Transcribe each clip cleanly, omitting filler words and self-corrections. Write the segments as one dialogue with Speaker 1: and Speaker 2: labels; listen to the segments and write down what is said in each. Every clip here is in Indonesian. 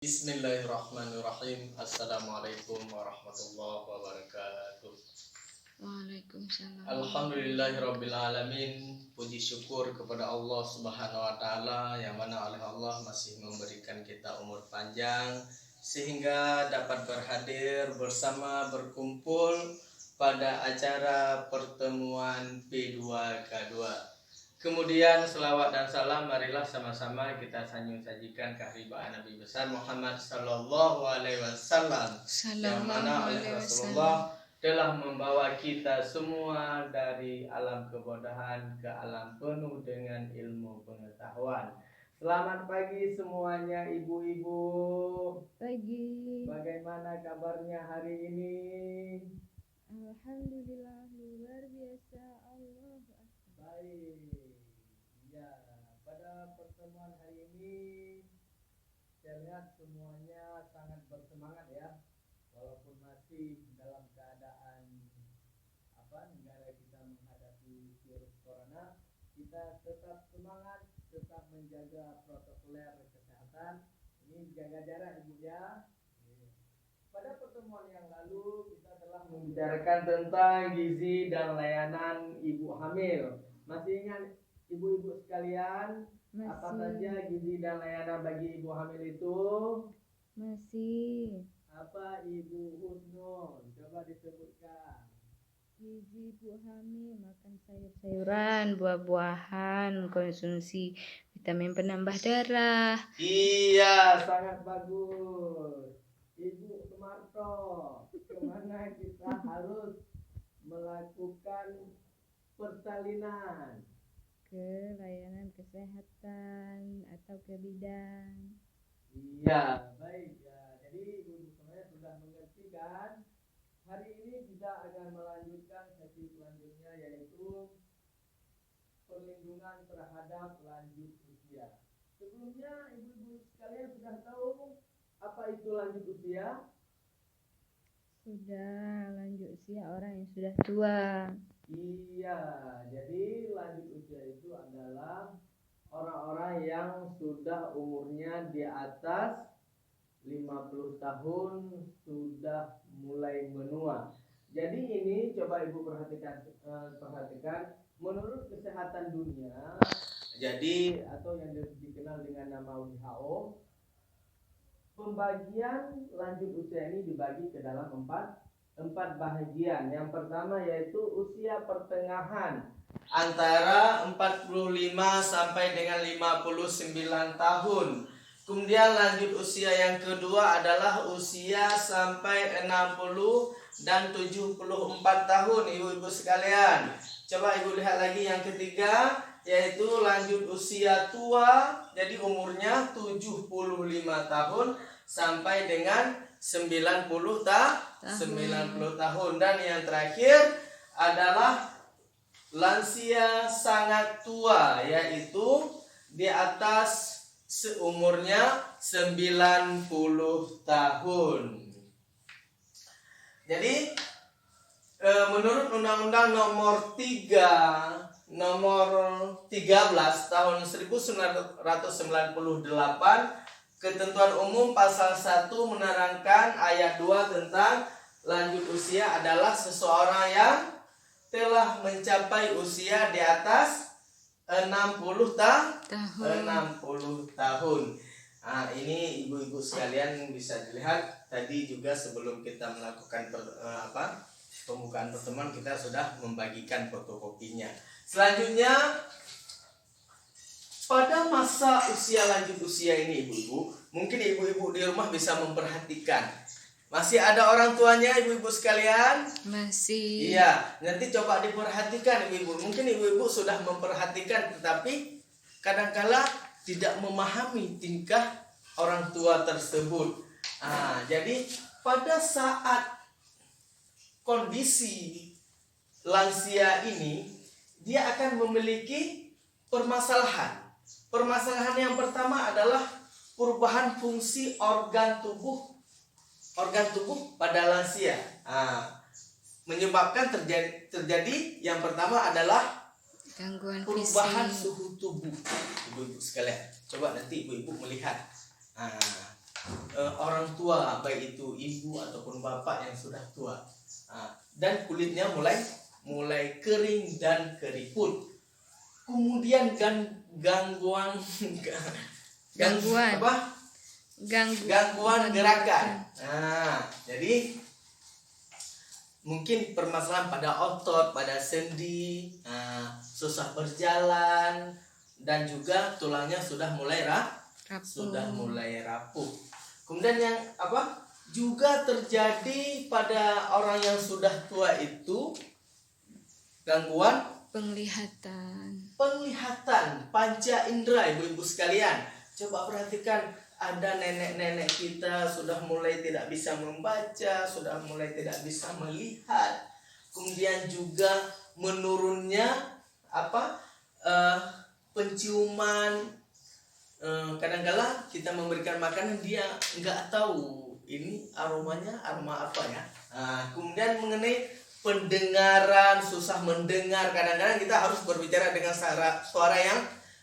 Speaker 1: Bismillahirrahmanirrahim. Assalamualaikum warahmatullahi wabarakatuh.
Speaker 2: Waalaikumsalam.
Speaker 1: Alhamdulillahirabbil alamin. Puji syukur kepada Allah Subhanahu wa taala yang mana oleh Allah masih memberikan kita umur panjang sehingga dapat berhadir bersama berkumpul pada acara pertemuan P2K2. Kemudian selawat dan salam marilah sama-sama kita sajikan keharibaan Nabi besar Muhammad sallallahu alaihi wasallam yang mana oleh Rasulullah telah membawa kita semua dari alam kebodohan ke alam penuh dengan ilmu pengetahuan. Selamat pagi semuanya ibu-ibu.
Speaker 2: Pagi.
Speaker 1: Bagaimana kabarnya hari ini?
Speaker 2: Alhamdulillah luar biasa. Allah Akbar.
Speaker 1: Baik. Ya, pada pertemuan hari ini saya lihat semuanya sangat bersemangat ya. Walaupun masih dalam keadaan negara kita menghadapi virus corona, kita tetap semangat, tetap menjaga protokoler kesehatan. Ini jaga jarak ibu ya. Pada pertemuan yang lalu kita telah membicarakan tentang gizi dan layanan ibu hamil. Masih ingat ibu-ibu sekalian, apa saja gizi dan layanan bagi ibu hamil itu?
Speaker 2: Masih.
Speaker 1: Apa Ibu Husnul? Coba disebutkan.
Speaker 2: Gizi ibu hamil makan sayur-sayuran, buah-buahan, konsumsi vitamin penambah darah.
Speaker 1: Iya, sangat bagus. Ibu Sumarto, kemana kita harus melakukan persalinan?
Speaker 2: Ke layanan kesehatan atau ke bidan.
Speaker 1: Iya, baik ya. Jadi ibu semuanya sudah mengerti kan? Hari ini kita akan melanjutkan sesi selanjutnya yaitu perlindungan terhadap lanjut usia. Sebelumnya ibu-ibu sekalian sudah tahu apa itu lanjut usia?
Speaker 2: Sudah lanjut usia orang yang sudah tua.
Speaker 1: Iya, jadi lanjut usia itu adalah orang-orang yang sudah umurnya di atas 50 tahun sudah mulai menua. Jadi ini coba ibu perhatikan menurut kesehatan dunia, jadi atau yang dikenal dengan nama WHO, pembagian lanjut usia ini dibagi ke dalam empat bahagian. Yang pertama yaitu usia pertengahan antara 45 sampai dengan 59 tahun. Kemudian lanjut usia yang kedua adalah usia sampai 60 dan 74 tahun ibu-ibu sekalian. Coba ibu lihat lagi yang ketiga yaitu lanjut usia tua, jadi umurnya 75 tahun sampai dengan 90 tahun. Dan yang terakhir adalah lansia sangat tua, yaitu di atas seumurnya 90 tahun. Jadi menurut Undang-Undang nomor 13 tahun 1998, Ketentuan Umum Pasal 1 menerangkan ayat 2 tentang lanjut usia adalah seseorang yang telah mencapai usia di atas 60 tahun. Nah, ini ibu-ibu sekalian bisa dilihat tadi juga sebelum kita melakukan pembukaan pertemuan kita sudah membagikan fotokopinya. Selanjutnya pada masa usia lanjut usia ini ibu-ibu, mungkin ibu-ibu di rumah bisa memperhatikan. Masih ada orang tuanya ibu-ibu sekalian?
Speaker 2: Masih.
Speaker 1: Iya, nanti coba diperhatikan ibu-ibu. Mungkin ibu-ibu sudah memperhatikan tetapi kadangkala tidak memahami tingkah orang tua tersebut. Jadi pada saat kondisi lansia ini dia akan memiliki permasalahan. Permasalahan yang pertama adalah perubahan fungsi organ tubuh pada lansia. Menyebabkan terjadi yang pertama adalah
Speaker 2: gangguan
Speaker 1: perubahan
Speaker 2: fisik.
Speaker 1: suhu tubuh. Ibu-ibu sekalian, coba nanti ibu-ibu melihat. orang tua, baik itu ibu ataupun bapak yang sudah tua. Dan kulitnya mulai kering dan keriput. Kemudian gangguan
Speaker 2: Gangguan.
Speaker 1: gangguan gerakan. Jadi mungkin permasalahan pada otot, pada sendi, susah berjalan, dan juga tulangnya sudah mulai rapuh. Kemudian yang juga terjadi pada orang yang sudah tua itu gangguan penglihatan, panca indera, ibu-ibu sekalian. Coba perhatikan, ada nenek-nenek kita sudah mulai tidak bisa membaca, sudah mulai tidak bisa melihat. Kemudian juga menurunnya penciuman. Kadang-kala kita memberikan makanan, dia nggak tahu ini aromanya aroma apa ya. Kemudian mengenai pendengaran, susah mendengar. Kadang-kadang kita harus berbicara dengan suara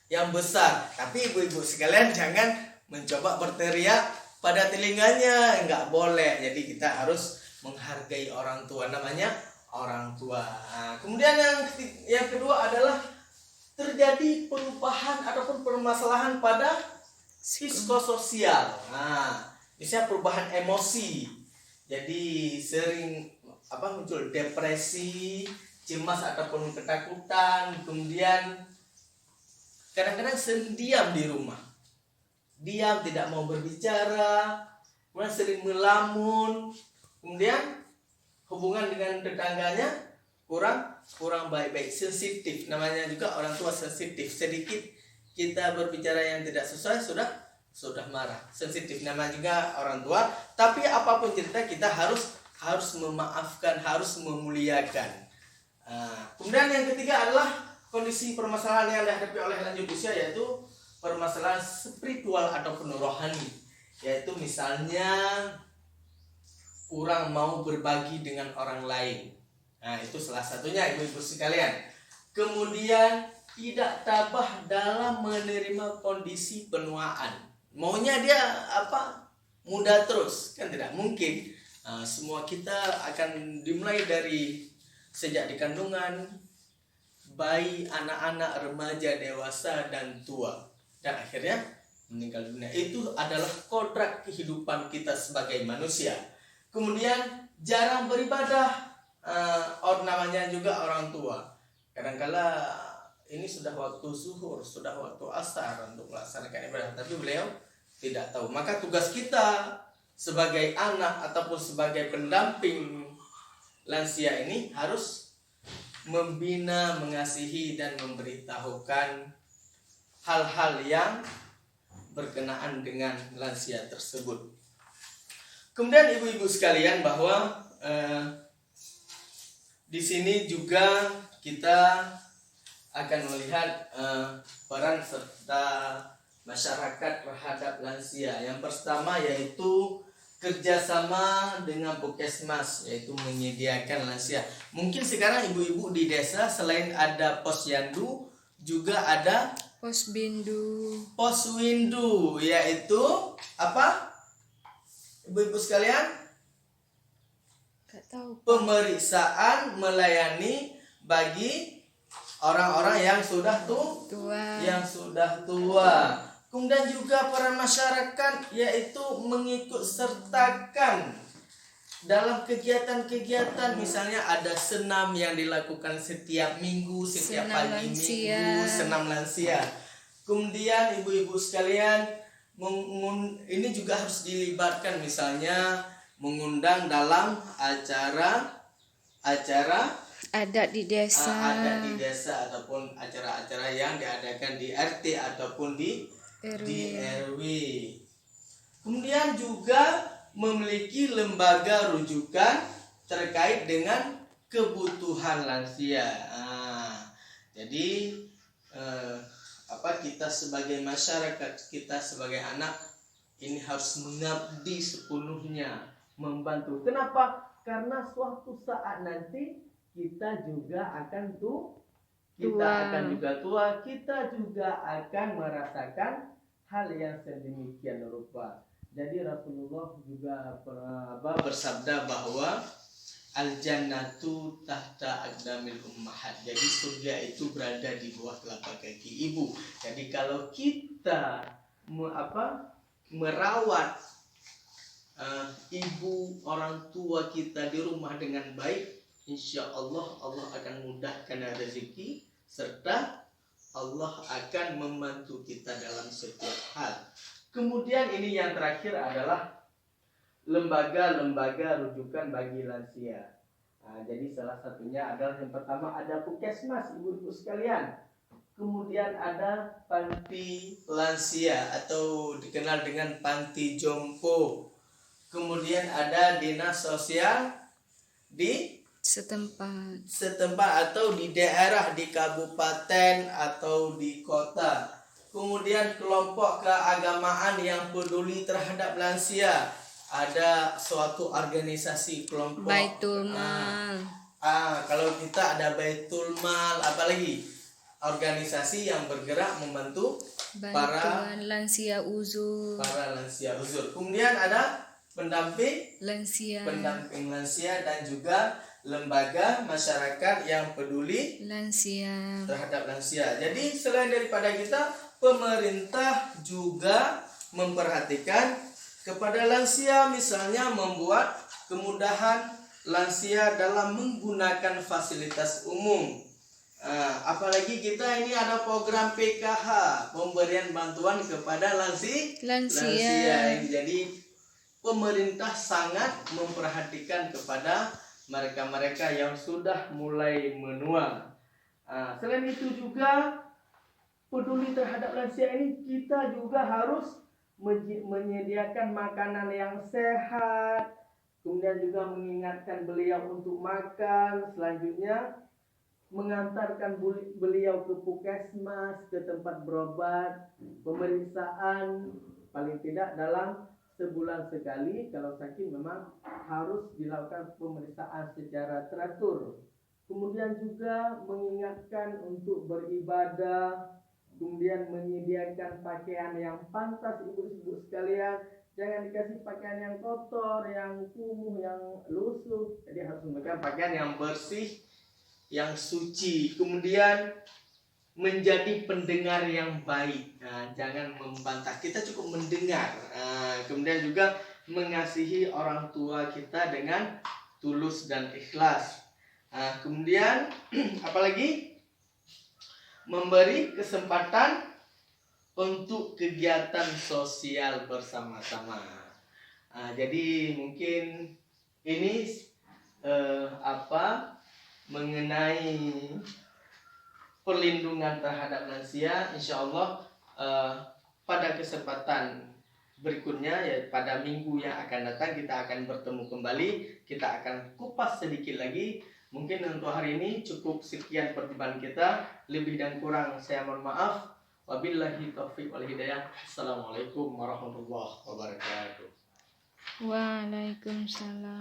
Speaker 1: yang besar. Tapi ibu-ibu sekalian jangan mencoba berteriak pada telinganya, nggak boleh. Jadi kita harus menghargai orang tua, namanya orang tua. Kemudian yang kedua adalah terjadi perubahan ataupun permasalahan pada psikososial. Misalnya perubahan emosi. Jadi sering muncul depresi, cemas ataupun ketakutan. Kemudian kadang-kadang sering diam di rumah, diam, tidak mau berbicara, kemudian sering melamun. Kemudian hubungan dengan tetangganya kurang baik-baik, sensitif. Namanya juga orang tua sensitif. Sedikit kita berbicara yang tidak sesuai sudah marah, sensitif. Namanya juga orang tua. Tapi apapun cerita, kita harus memaafkan, harus memuliakan. Kemudian yang ketiga adalah kondisi permasalahan yang dihadapi oleh lanjut usia, yaitu permasalahan spiritual ataupun rohani. Yaitu misalnya kurang mau berbagi dengan orang lain. Itu salah satunya, ibu-ibu sekalian. Kemudian tidak tabah dalam menerima kondisi penuaan. Maunya dia muda terus, kan tidak mungkin. Semua kita akan dimulai dari sejak di kandungan, bayi, anak-anak, remaja, dewasa, dan tua, dan akhirnya meninggal dunia. Itu adalah kodrat kehidupan kita sebagai manusia. Kemudian jarang beribadah, namanya juga orang tua. Kadangkala ini sudah waktu zuhur, sudah waktu asar untuk melaksanakan ibadah, tapi beliau tidak tahu. Maka tugas kita sebagai anak ataupun sebagai pendamping lansia ini harus membina, mengasihi, dan memberitahukan hal-hal yang berkenaan dengan lansia tersebut. Kemudian ibu-ibu sekalian, bahwa di sini juga kita akan melihat peran serta masyarakat terhadap lansia. Yang pertama yaitu kerjasama dengan Puskesmas, yaitu menyediakan lansia. Mungkin sekarang ibu-ibu di desa selain ada posyandu juga ada poswindu, yaitu ibu-ibu sekalian?
Speaker 2: Gak tahu.
Speaker 1: Pemeriksaan melayani bagi orang-orang yang sudah tua. Kemudian juga peran masyarakat, yaitu mengikut sertakan dalam kegiatan-kegiatan. Misalnya ada senam yang dilakukan setiap minggu, setiap pagi minggu, senam lansia. Kemudian ibu-ibu sekalian, ini juga harus dilibatkan, misalnya mengundang dalam acara adat di desa ataupun acara-acara yang diadakan di RT ataupun di RW. Kemudian juga memiliki lembaga rujukan terkait dengan kebutuhan lansia. Jadi kita sebagai masyarakat, kita sebagai anak ini harus mengabdi sepenuhnya, membantu. Kenapa? Karena suatu saat nanti kita juga akan tua, kita juga akan merasakan hal yang sedemikian rupa. Jadi Rasulullah juga bersabda bahwa al-jannatu tahta aqdamil ummahat. Jadi surga itu berada di bawah telapak kaki ibu. Jadi kalau kita merawat ibu orang tua kita di rumah dengan baik, insya Allah Allah akan mudahkan rezeki serta Allah akan membantu kita dalam setiap hal. Kemudian ini yang terakhir adalah lembaga-lembaga rujukan bagi lansia. Jadi salah satunya adalah yang pertama ada Puskesmas, ibu-ibu sekalian. Kemudian ada panti lansia atau dikenal dengan panti jompo. Kemudian ada dinas sosial di setempat atau di daerah, di kabupaten atau di kota. Kemudian kelompok keagamaan yang peduli terhadap lansia, ada suatu organisasi kelompok
Speaker 2: Baitul Mal.
Speaker 1: Kalau kita ada Baitul Mal, apalagi organisasi yang bergerak membantu para
Speaker 2: lansia uzur.
Speaker 1: Kemudian ada pendamping
Speaker 2: lansia
Speaker 1: dan juga lembaga masyarakat yang peduli
Speaker 2: lansia
Speaker 1: terhadap lansia. Jadi selain daripada kita, pemerintah juga memperhatikan kepada lansia, misalnya membuat kemudahan lansia dalam menggunakan fasilitas umum. Apalagi kita ini ada program PKH, pemberian bantuan kepada lansia. Jadi pemerintah sangat memperhatikan kepada mereka-mereka yang sudah mulai menua. Selain itu juga peduli terhadap lansia ini, kita juga harus menyediakan makanan yang sehat, kemudian juga mengingatkan beliau untuk makan. Selanjutnya mengantarkan beliau ke Puskesmas, ke tempat berobat, pemeriksaan paling tidak dalam sebulan sekali. Kalau sakit memang harus dilakukan pemeriksaan secara teratur. Kemudian juga mengingatkan untuk beribadah, kemudian menyediakan pakaian yang pantas, ibu-ibu sekalian. Jangan dikasih pakaian yang kotor, yang kumuh, yang lusuh. Jadi harus menggunakan pakaian yang bersih, yang suci. Kemudian menjadi pendengar yang baik. Jangan membantah, kita cukup mendengar. Kemudian juga mengasihi orang tua kita dengan tulus dan ikhlas. Kemudian apalagi memberi kesempatan untuk kegiatan sosial bersama-sama. Jadi mungkin ini mengenai perlindungan terhadap lansia. Insya Allah pada kesempatan berikutnya, ya pada minggu yang akan datang, kita akan bertemu kembali. Kita akan kupas sedikit lagi. Mungkin untuk hari ini cukup sekian perjumpaan kita. Lebih dan kurang saya mohon maaf. Wabillahi taufiq wal hidayah. Assalamualaikum warahmatullahi wabarakatuh.
Speaker 2: Waalaikumsalam.